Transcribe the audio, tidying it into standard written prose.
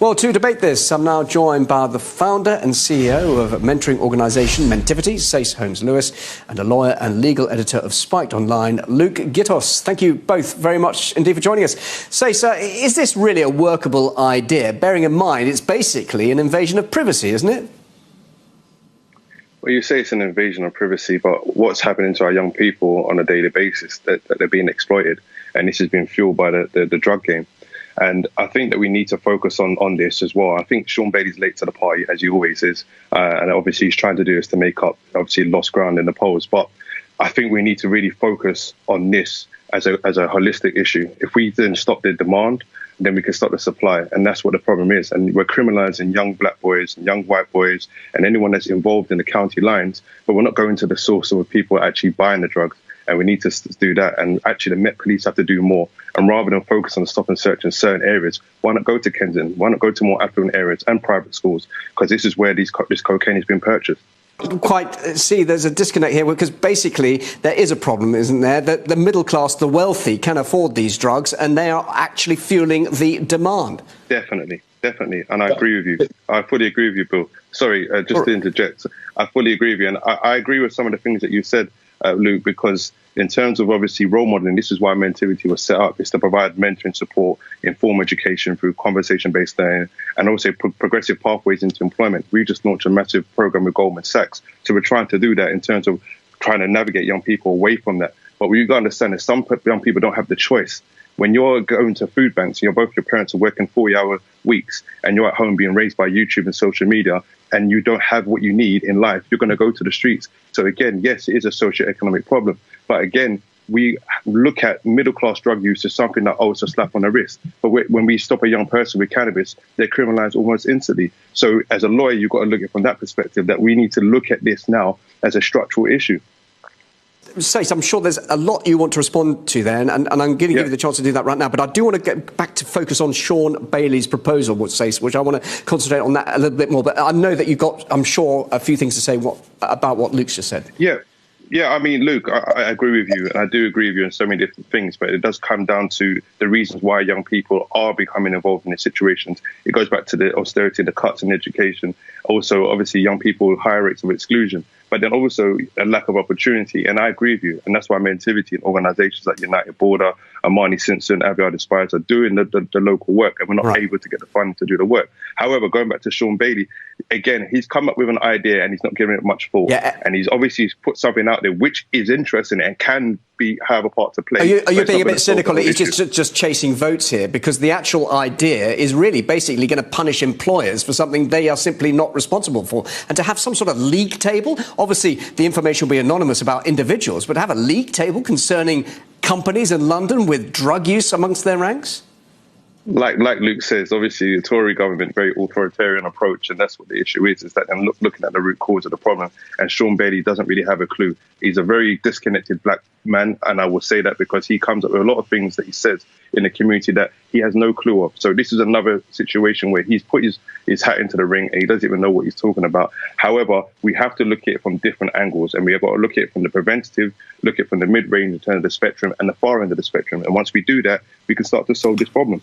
Well, to debate this, I'm now joined by the founder and CEO of mentoring organisation Mentivity, Sace Holmes-Lewis, and a lawyer and legal editor of Spiked Online, Luke Gittos. Thank you both very much indeed for joining us. Sace, is this really a workable idea, bearing in mind it's basically an invasion of privacy, isn't it? Well, you say it's an invasion of privacy, but what's happening to our young people on a daily basis, that they're being exploited, and this has been fueled by the drug game. And I think that we need to focus on this as well. I think Sean Bailey's late to the party, as he always is. And obviously he's trying to do this to make up, obviously, lost ground in the polls. But I think we need to really focus on this as a holistic issue. If we then stop the demand, then we can stop the supply. And that's what the problem is. And we're criminalizing young black boys and young white boys and anyone that's involved in the county lines. But we're not going to the source of people actually buying the drugs. And we need to do that. And actually, the Met Police have to do more. And rather than focus on stop and search in certain areas, why not go to Kensington? Why not go to more affluent areas and private schools? Because this is where this cocaine has been purchased. Quite see, there's a disconnect here because basically there is a problem, isn't there? That the middle class, the wealthy, can afford these drugs and they are actually fueling the demand. Definitely. And I agree with you. I fully agree with you, Bill. Sorry, just to interject. I fully agree with you. And I agree with some of the things that you said, Luke, because in terms of obviously role modeling, this is why Mentivity was set up. It's to provide mentoring support, inform education through conversation-based learning, and also progressive pathways into employment. We just launched a massive program with Goldman Sachs. So we're trying to do that in terms of trying to navigate young people away from that. But we've got to understand that some young people don't have the choice. When you're going to food banks and both your parents are working 40-hour weeks and you're at home being raised by YouTube and social media and you don't have what you need in life, you're going to go to the streets. So again, yes, it is a socioeconomic problem. But again, we look at middle-class drug use as something that, it's a slap on the wrist. But when we stop a young person with cannabis, they're criminalized almost instantly. So as a lawyer, you've got to look at it from that perspective, that we need to look at this now as a structural issue. Sace, I'm sure there's a lot you want to respond to there, and I'm going to give you the chance to do that right now. But I do want to get back to focus on Sean Bailey's proposal, Sace, which I want to concentrate on that a little bit more. But I know that you've got, I'm sure, a few things to say about what Luke's just said. Yeah, I mean, Luke, I agree with you, and I do agree with you on so many different things, but it does come down to the reasons why young people are becoming involved in these situations. It goes back to the austerity, the cuts in education, also, obviously, young people with higher rates of exclusion, but then also a lack of opportunity. And I agree with you, and that's why Mentivity and organisations like United Border, Amani Simpson, Aviard Inspires are doing the local work, and we're not able to get the funding to do the work. However, going back to Sean Bailey, again, he's come up with an idea and he's not giving it much thought. And he's obviously put something out there which is interesting and can have a part to play. Are you being a bit cynical? He's just chasing votes here, because the actual idea is really basically going to punish employers for something they are simply not responsible for. And to have some sort of league table, obviously the information will be anonymous about individuals, but have a league table concerning companies in London with drug use amongst their ranks? Like Luke says, obviously the Tory government, very authoritarian approach, and that's what the issue is that they're looking at the root cause of the problem. And Sean Bailey doesn't really have a clue. He's a very disconnected black man, and I will say that because he comes up with a lot of things that he says in the community that he has no clue of. So this is another situation where he's put his hat into the ring and he doesn't even know what he's talking about. However, we have to look at it from different angles, and we have got to look at it from the preventative, look at it from the mid-range in terms of the spectrum and the far end of the spectrum. And once we do that, we can start to solve this problem.